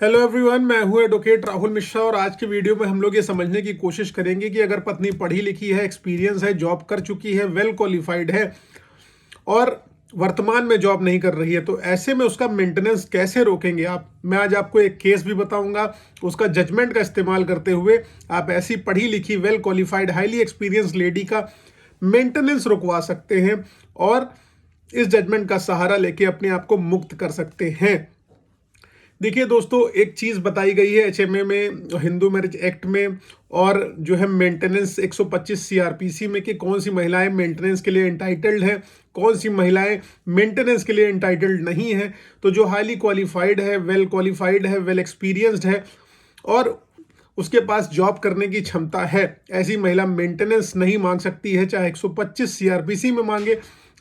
Hello everyone, मैं हूं advocate Rahul Mishra और आज की वीडियो में हम लोग ये समझने की कोशिश करेंगे कि अगर पत्नी पढ़ी लिखी है, एक्सपीरियंस है, जॉब कर चुकी है, वेल क्वालिफाइड है और वर्तमान में जॉब नहीं कर रही है, तो ऐसे में उसका मेंटेनेंस कैसे रोकेंगे आप। मैं आज आपको एक केस भी बताऊंगा, उसका जजमेंट का इस्तेमाल करते हुए आप ऐसी पढ़ी लिखी, well qualified, highly experience lady का मेंटेनेंस रुकवा सकते हैं और इस जजमेंट का सहारा लेके अपने आप को मुक्त कर सकते हैं। देखिए दोस्तों, एक चीज़ बताई गई है एचएमए में, हिंदू मैरिज एक्ट में और जो है मेंटेनेंस 125 सीआरपीसी में कि कौन सी महिलाएं मेंटेनेंस के लिए एंटाइटल्ड हैं, कौन सी महिलाएं मेंटेनेंस के लिए एंटाइटल्ड नहीं है। तो जो हाईली क्वालिफाइड है, वेल क्वालिफाइड है, वेल एक्सपीरियंस्ड है और उसके पास जॉब करने की क्षमता है, ऐसी महिला मेंटेनेंस नहीं मांग सकती है, चाहे 125 सीआरपीसी में मांगे,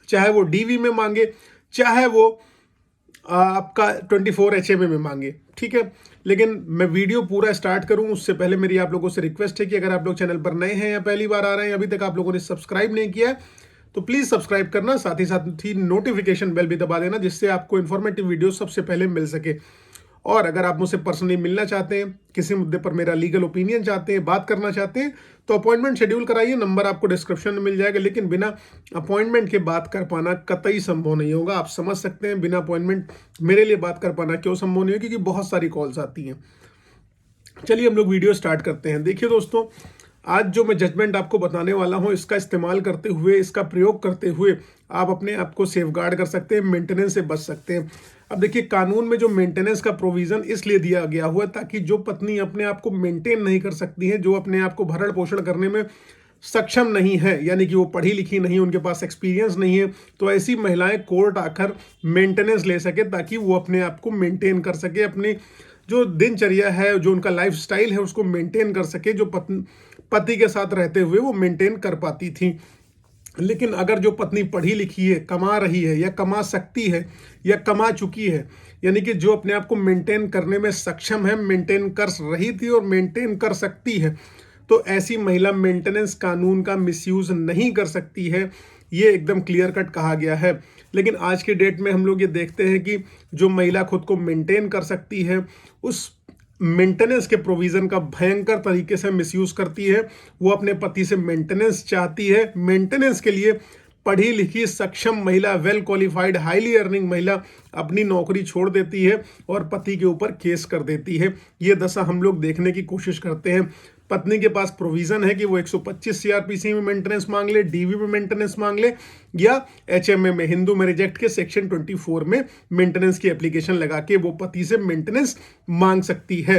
चाहे वो डीवी में मांगे, चाहे वो आपका 24 एचएमए में मांगे। ठीक है, लेकिन मैं वीडियो पूरा स्टार्ट करूं उससे पहले मेरी आप लोगों से रिक्वेस्ट है कि अगर आप लोग चैनल पर नए हैं या पहली बार आ रहे हैं, अभी तक आप लोगों ने सब्सक्राइब नहीं किया है तो प्लीज सब्सक्राइब करना, साथ ही नोटिफिकेशन बेल भी दबा देना, जिससे आपको इन्फॉर्मेटिव वीडियो सबसे पहले मिल सके। और अगर आप मुझसे पर्सनली मिलना चाहते हैं, किसी मुद्दे पर मेरा लीगल ओपिनियन चाहते हैं, बात करना चाहते हैं, तो अपॉइंटमेंट शेड्यूल कराइए। नंबर आपको डिस्क्रिप्शन में मिल जाएगा, लेकिन बिना अपॉइंटमेंट के बात कर पाना कतई संभव नहीं होगा। आप समझ सकते हैं बिना अपॉइंटमेंट मेरे लिए बात कर पाना क्यों संभव नहीं है, क्योंकि बहुत सारी कॉल्स आती हैं। चलिए हम लोग वीडियो स्टार्ट करते हैं। देखिए दोस्तों, आज जो मैं जजमेंट आपको बताने वाला हूं, इसका इस्तेमाल करते हुए, इसका प्रयोग करते हुए आप अपने आप को सेफगार्ड कर सकते हैं, मेंटेनेंस से बच सकते हैं। अब देखिए, कानून में जो मेंटेनेंस का प्रोविजन इसलिए दिया गया हुआ है ताकि जो पत्नी अपने आप को मेंटेन नहीं कर सकती है, जो अपने आप को भरण पोषण करने में सक्षम नहीं है, यानी कि वो पढ़ी लिखी नहीं, उनके पास एक्सपीरियंस नहीं है, तो ऐसी महिलाएं कोर्ट आकर मेंटेनेंस ले सके ताकि वो अपने आप को मेंटेन कर सके, अपनी जो दिनचर्या है, जो उनका लाइफस्टाइल है, उसको मेंटेन कर सके, जो पति के साथ रहते हुए वो मेंटेन कर पाती थी। लेकिन अगर जो पत्नी पढ़ी लिखी है, कमा रही है या कमा सकती है या कमा चुकी है, यानी कि जो अपने आप को मेंटेन करने में सक्षम है, मेंटेन कर रही थी और मेंटेन कर सकती है, तो ऐसी महिला मेंटेनेंस कानून का मिसयूज नहीं कर सकती है। ये एकदम क्लियर कट कहा गया है। लेकिन आज के डेट में हम लोग ये देखते हैं कि जो महिला खुद को मेंटेन कर सकती है, उस मेंटेनेंस के प्रोविजन का भयंकर तरीके से मिसयूज करती है। वो अपने पति से मेंटेनेंस चाहती है। मेंटेनेंस के लिए पढ़ी लिखी, सक्षम महिला, वेल क्वालिफाइड, हाईली अर्निंग महिला अपनी नौकरी छोड़ देती है और पति के ऊपर केस कर देती है। ये दशा हम लोग देखने की कोशिश करते हैं। पत्नी के पास प्रोविजन है कि वो 125 सीआरपीसी में मेंटेनेंस मांग ले, डीवी में मेंटेनेंस मांग ले, या एचएमए में, हिंदू मैरिज एक्ट के सेक्शन 24 में मेंटेनेंस की एप्लीकेशन लगा के वो पति से मेंटेनेंस मांग सकती है।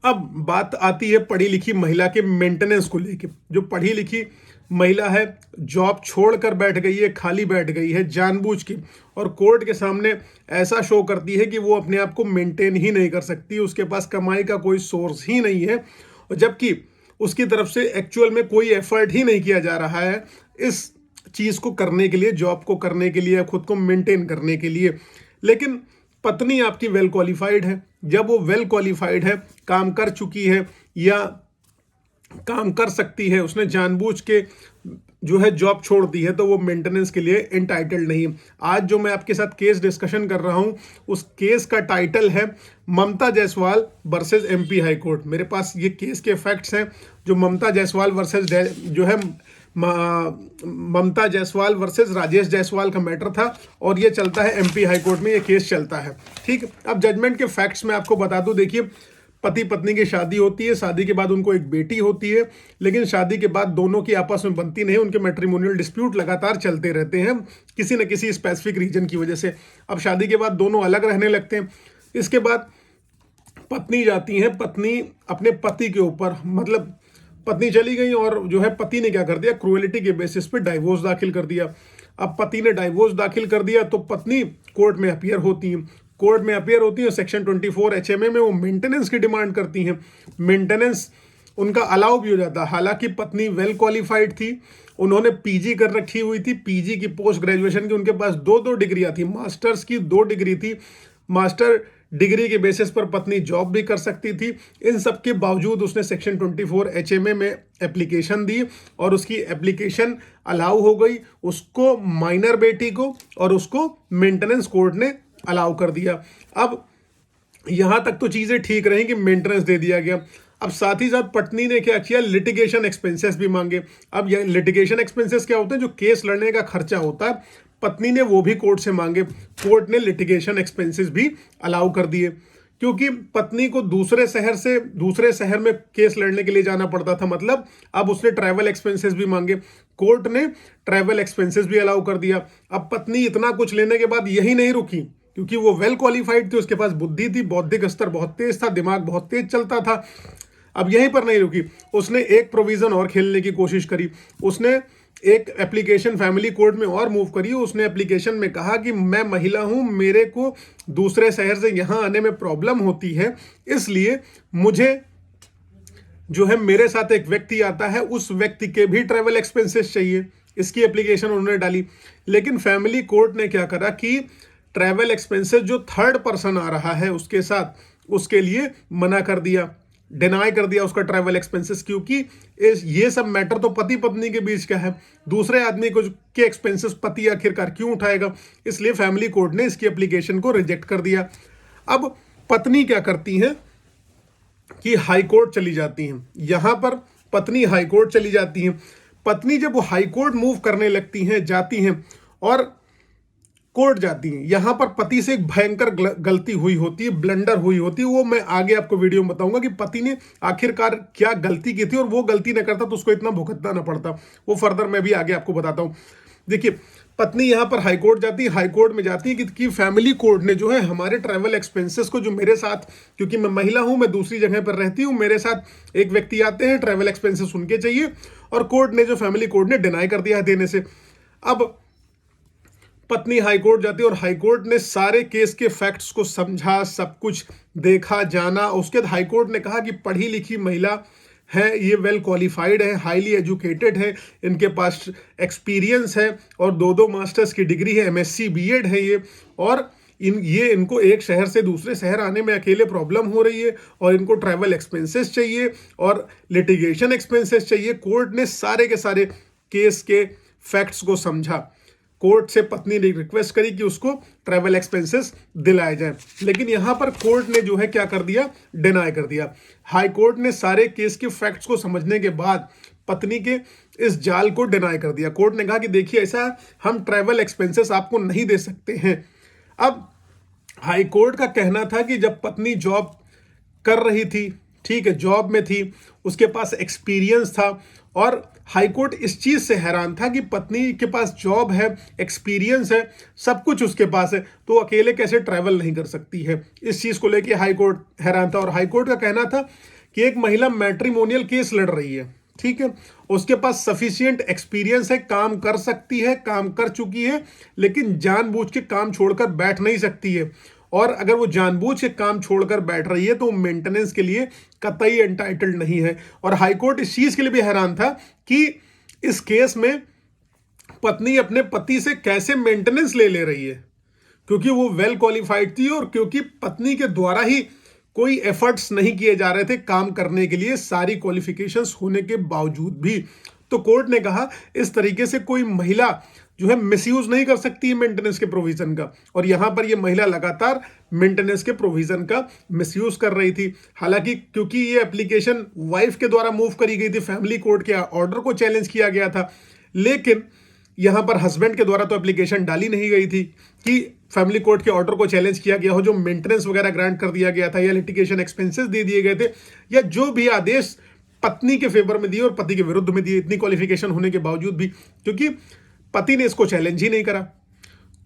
अब बात आती है पढ़ी लिखी महिला के मेंटेनेंस को लेके। जो पढ़ी लिखी महिला है, जॉब छोड़कर बैठ गई है, खाली बैठ गई है जानबूझ के, और कोर्ट के सामने ऐसा शो करती है कि वो अपने आप को मेंटेन ही नहीं कर सकती, उसके पास कमाई का कोई सोर्स ही नहीं है, और जबकि उसकी तरफ से एक्चुअल में कोई एफर्ट ही नहीं किया जा रहा है इस चीज़ को करने के लिए, जॉब को करने के लिए, खुद को मेंटेन करने के लिए। लेकिन पत्नी आपकी वेल क्वालिफाइड है। जब वो वेल क्वालिफाइड है, काम कर चुकी है या काम कर सकती है, उसने जानबूझ के जो है जॉब छोड़ दी है, तो वो मेंटेनेंस के लिए एंटाइटल्ड नहीं है। आज जो मैं आपके साथ केस डिस्कशन कर रहा हूं, उस केस का टाइटल है Mamata Jaiswal versus MP High Court. मेरे पास ये केस के फैक्ट्स हैं, जो ममता जायसवाल वर्सेस जो है ममता जायसवाल वर्सेस राजेश जायसवाल का मैटर था, और ये चलता है एमपी हाई कोर्ट में, ये केस चलता है। ठीक, अब जजमेंट के फैक्ट्स मैं आपको बता दूं। देखिए, पति पत्नी की शादी होती है, शादी के बाद उनको एक बेटी होती है, लेकिन शादी के बाद दोनों की आपस में बनती नहीं, उनके मैट्रिमोनियल डिस्प्यूट लगातार चलते रहते हैं किसी न किसी स्पेसिफिक रीजन की वजह से। अब शादी के बाद दोनों अलग रहने लगते हैं। इसके बाद पत्नी जाती है, पत्नी अपने पति के ऊपर, मतलब पत्नी चली गई और जो है पति ने क्या कर दिया, क्रूएलिटी के बेसिस पे डाइवोर्स दाखिल कर दिया। अब पति ने डाइवोर्स दाखिल कर दिया तो पत्नी कोर्ट में अपीयर होती है। कोर्ट में अपीयर होती है, सेक्शन 24 एचएमए में वो मेंटेनेंस की डिमांड करती हैं। मेंटेनेंस उनका अलाउ भी हो जाता है। हालांकि पत्नी वेल क्वालिफाइड थी, उन्होंने पीजी कर रखी हुई थी, पीजी की, पोस्ट ग्रेजुएशन की उनके पास दो डिग्रियां थी, मास्टर्स की 2 डिग्री थी। मास्टर डिग्री के बेसिस पर पत्नी जॉब भी कर सकती थी। इन सब के बावजूद उसने सेक्शन 24 एचएमए में एप्लीकेशन दी और उसकी एप्लीकेशन अलाउ हो गई, उसको, माइनर बेटी को, और उसको मेंटेनेंस कोर्ट ने अलाउ कर दिया। अब यहां तक तो चीजें ठीक रही कि मेंटेनेंस दे दिया गया। अब साथ ही साथ पत्नी ने क्या किया, लिटिगेशन एक्सपेंसेस भी मांगे। अब ये लिटिगेशन एक्सपेंसेस क्या होते हैं, जो केस लड़ने का खर्चा होता है, पत्नी ने वो भी कोर्ट से मांगे। कोर्ट ने लिटिगेशन एक्सपेंसेस भी अलाउ कर दिए, क्योंकि पत्नी को दूसरे शहर से दूसरे शहर में केस लड़ने के लिए जाना पड़ता था। मतलब अब उसने ट्रैवल एक्सपेंसेस भी मांगे, कोर्ट ने ट्रैवल एक्सपेंसेस भी अलाउ कर दिया। अब पत्नी इतना कुछ लेने के बाद यही नहीं रुकी, क्योंकि वो वेल क्वालिफाइड थी, उसके पास बुद्धि थी, बौद्धिक स्तर बहुत तेज था, दिमाग बहुत तेज चलता था। अब यहीं पर नहीं रुकी, उसने एक प्रोविजन और खेलने की कोशिश करी। उसने एक एप्लीकेशन फैमिली कोर्ट में और मूव करी। उसने एप्लीकेशन में कहा कि मैं महिला हूं, मेरे को दूसरे शहर से यहां आने में प्रॉब्लम होती है, इसलिए मुझे जो है मेरे साथ एक व्यक्ति आता है, उस व्यक्ति के भी ट्रैवल एक्सपेंसेस चाहिए। इसकी एप्लीकेशन उन्होंने डाली। लेकिन फैमिली कोर्ट ने क्या करा कि ट्रैवल एक्सपेंसेस जो थर्ड पर्सन आ रहा है उसके साथ, उसके लिए मना कर दिया, डिनाई कर दिया उसका ट्रैवल एक्सपेंसेस। क्योंकि ये सब मैटर तो पति पत्नी के बीच का है, दूसरे आदमी को के एक्सपेंसेस पति आखिरकार क्यों उठाएगा। इसलिए फैमिली कोर्ट ने इसकी एप्लीकेशन को रिजेक्ट कर दिया। अब पत्नी क्या करती हैं कि हाई कोर्ट चली जाती हैं। यहां पर पत्नी हाई कोर्ट चली जाती हैं। पत्नी जब वो हाई कोर्ट मूव करने लगती हैं, जाती हैं और कोर्ट जाती हैं, यहां पर पति से एक भयंकर गलती हुई होती है, ब्लंडर हुई होती है। वो मैं आगे आपको वीडियो में बताऊंगा कि पति ने आखिरकार क्या गलती की थी, और वो गलती न करता तो उसको इतना भुगतना ना पड़ता। वो फर्दर मैं भी आगे आपको बताता हूं। देखिए, पत्नी यहां पर हाईकोर्ट जाती है। हाईकोर्ट में जाती है कि फैमिली कोर्ट ने जो है हमारे ट्रैवल एक्सपेंसेस को, जो मेरे साथ, क्योंकि मैं महिला हूं, मैं दूसरी जगह पर रहती हूं, मेरे साथ एक व्यक्ति आते हैं, ट्रैवल एक्सपेंसेस उनके चाहिए, और कोर्ट ने, जो फैमिली कोर्ट ने डिनाई कर दिया है देने से। अब पत्नी हाईकोर्ट जाती है और हाईकोर्ट ने सारे केस के फैक्ट्स को समझा, सब कुछ देखा जाना। उसके बाद हाईकोर्ट ने कहा कि पढ़ी लिखी महिला है, ये वेल क्वालिफाइड है, हाईली एजुकेटेड है, इनके पास एक्सपीरियंस है और दो दो मास्टर्स की डिग्री है, एमएससी बीएड है ये, और इनको एक शहर से दूसरे शहर आने में अकेले प्रॉब्लम हो रही है, और इनको ट्रैवल एक्सपेंसेस चाहिए और लिटिगेशन एक्सपेंसेस चाहिए। कोर्ट ने सारे के सारे केस के फैक्ट्स को समझा। कोर्ट से पत्नी ने रिक्वेस्ट करी कि उसको ट्रैवल एक्सपेंसेस दिलाए जाएं, लेकिन यहां पर कोर्ट ने जो है क्या कर दिया, डिनाई कर दिया। हाई कोर्ट ने सारे केस के फैक्ट्स को समझने के बाद पत्नी के इस जाल को डिनाई कर दिया। कोर्ट ने कहा कि देखिए, ऐसा हम ट्रैवल एक्सपेंसेस आपको नहीं दे सकते हैं। अब हाई कोर्ट का कहना था कि जब पत्नी जॉब कर रही थी, ठीक है, जॉब में थी, उसके पास एक्सपीरियंस था, और हाईकोर्ट इस चीज से हैरान था कि पत्नी के पास जॉब है, एक्सपीरियंस है, सब कुछ उसके पास है, तो अकेले कैसे ट्रैवल नहीं कर सकती है। इस चीज को लेकर हाईकोर्ट हैरान था। और हाईकोर्ट का कहना था कि एक महिला मैट्रिमोनियल केस लड़ रही है, ठीक है, उसके पास सफिशिएंट एक्सपीरियंस है, काम कर सकती है, काम कर चुकी है, लेकिन जानबूझ के काम छोड़कर बैठ नहीं सकती है। और अगर वो जानबूझ के काम छोड़कर बैठ रही है तो वो मेंटेनेंस के लिए कतई एंटाइटल्ड नहीं है। और हाईकोर्ट इस चीज के लिए भी हैरान था कि इस केस में पत्नी अपने पति से कैसे मेंटेनेंस ले रही है, क्योंकि वो वेल क्वालिफाइड थी और क्योंकि पत्नी के द्वारा ही कोई एफर्ट्स नहीं किए जा रहे थे काम करने के लिए, सारी क्वालिफिकेशंस होने के बावजूद भी। तो कोर्ट ने कहा इस तरीके से कोई महिला जो है मिसयूज नहीं कर सकती है मेंटेनेंस के प्रोविजन का। और यहां पर ये महिला लगातार मेंटेनेंस के प्रोविजन का मिसयूज कर रही थी। हालांकि क्योंकि ये एप्लीकेशन वाइफ के द्वारा मूव करी गई थी, फैमिली कोर्ट के ऑर्डर को चैलेंज किया गया था, लेकिन यहां पर हस्बैंड के द्वारा तो एप्लीकेशन डाली नहीं गई थी कि फैमिली कोर्ट के ऑर्डर को चैलेंज किया गया हो, जो मेंटेनेंस वगैरह ग्रांट कर दिया गया था, या लिटिगेशन एक्सपेंसेस दे दिए गए थे, या जो भी आदेश पत्नी के फेवर में दिए और पति के विरुद्ध में दिए, इतनी क्वालिफिकेशन होने के बावजूद भी, क्योंकि पति ने इसको चैलेंज ही नहीं करा।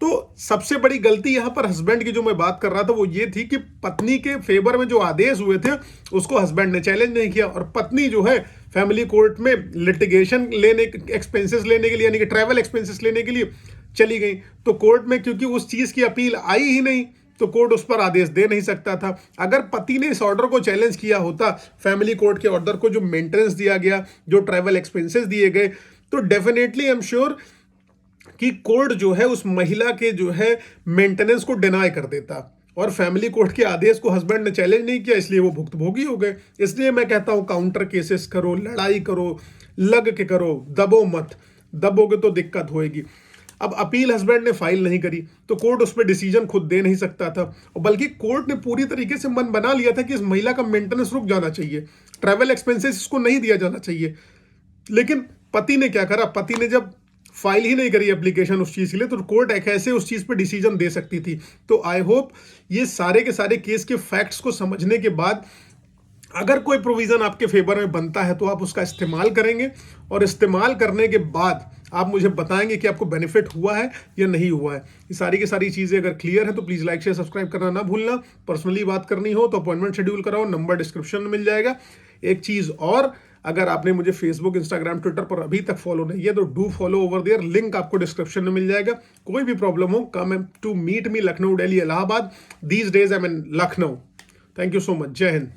तो सबसे बड़ी गलती यहां पर हस्बैंड की जो मैं बात कर रहा था वो ये थी कि पत्नी के फेवर में जो आदेश हुए थे उसको हस्बैंड ने चैलेंज नहीं किया, और पत्नी जो है फैमिली कोर्ट में लिटिगेशन लेने, एक्सपेंसेस लेने के लिए, यानी कि ट्रैवल एक्सपेंसेस लेने के लिए चली गई। तो कोर्ट में क्योंकि उस चीज की अपील आई ही नहीं, तो कोर्ट उस पर आदेश दे नहीं सकता था। अगर पति ने इस ऑर्डर को चैलेंज किया होता, फैमिली कोर्ट के ऑर्डर को, जो मेंटेनेंस दिया गया, जो ट्रैवल एक्सपेंसेस दिए गए, तो डेफिनेटली आई एम श्योर कि कोर्ट जो है उस महिला के जो है मेंटेनेंस को डिनाई कर देता। और फैमिली कोर्ट के आदेश को हस्बैंड ने चैलेंज नहीं किया, इसलिए वो भुक्तभोगी हो गए। इसलिए मैं कहता हूं काउंटर केसेस करो, लड़ाई करो, लग के करो, दबो मत, दबोगे तो दिक्कत होएगी। अब अपील हस्बैंड ने फाइल नहीं करी तो कोर्ट उस पर डिसीजन खुद दे नहीं सकता था, और बल्कि कोर्ट ने पूरी तरीके से मन बना लिया था कि इस महिला का मेंटेनेंस रुक जाना चाहिए, ट्रैवल एक्सपेंसेस इसको नहीं दिया जाना चाहिए। लेकिन पति ने क्या करा, पति ने जब फाइल ही नहीं करी एप्लीकेशन उस चीज के लिए, तो कोर्ट एक ऐसे उस चीज पे डिसीजन दे सकती थी। तो आई होप ये सारे के सारे केस के फैक्ट्स को समझने के बाद अगर कोई प्रोविजन आपके फेवर में बनता है तो आप उसका इस्तेमाल करेंगे, और इस्तेमाल करने के बाद आप मुझे बताएंगे कि आपको बेनिफिट हुआ है या नहीं हुआ है। ये सारी की सारी चीजें अगर क्लियर है तो प्लीज लाइक शेयर सब्सक्राइब करना ना भूलना। पर्सनली बात करनी हो तो अपॉइंटमेंट शेड्यूल कराओ, नंबर डिस्क्रिप्शन में मिल जाएगा। एक चीज और, अगर आपने मुझे फेसबुक, इंस्टाग्राम, ट्विटर पर अभी तक फॉलो नहीं है तो do follow over there, link आपको डिस्क्रिप्शन में मिल जाएगा। कोई भी प्रॉब्लम हो, come to meet me Lucknow, Delhi, Allahabad. These days I am in Lucknow. Thank you so much. जय हिंद।